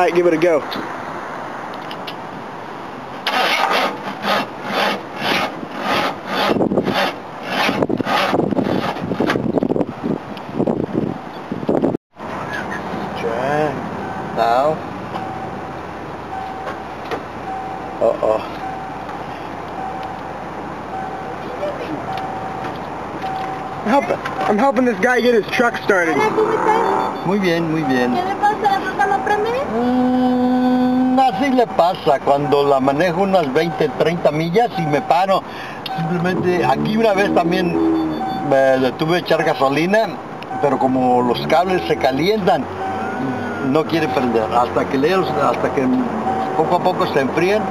Alright, give it a go. Okay. Now. Uh-oh. I'm helping this guy get his truck started. Hola, ¿cómo estás? Muy bien, muy bien. ¿Qué le pasa? ¿La fruta no prende? Así le pasa cuando la manejo unas 20, 30 millas y me paro. Simplemente, aquí una vez también me detuve a echar gasolina, pero como los cables se calientan, no quiere prender. Hasta que poco a poco se enfríen,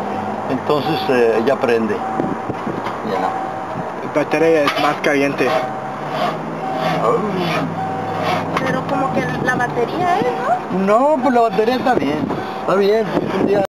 entonces ya prende. Ya. La batería es más caliente. Pero como que la batería es, ¿no? No, pues la batería está bien. Está bien. Un día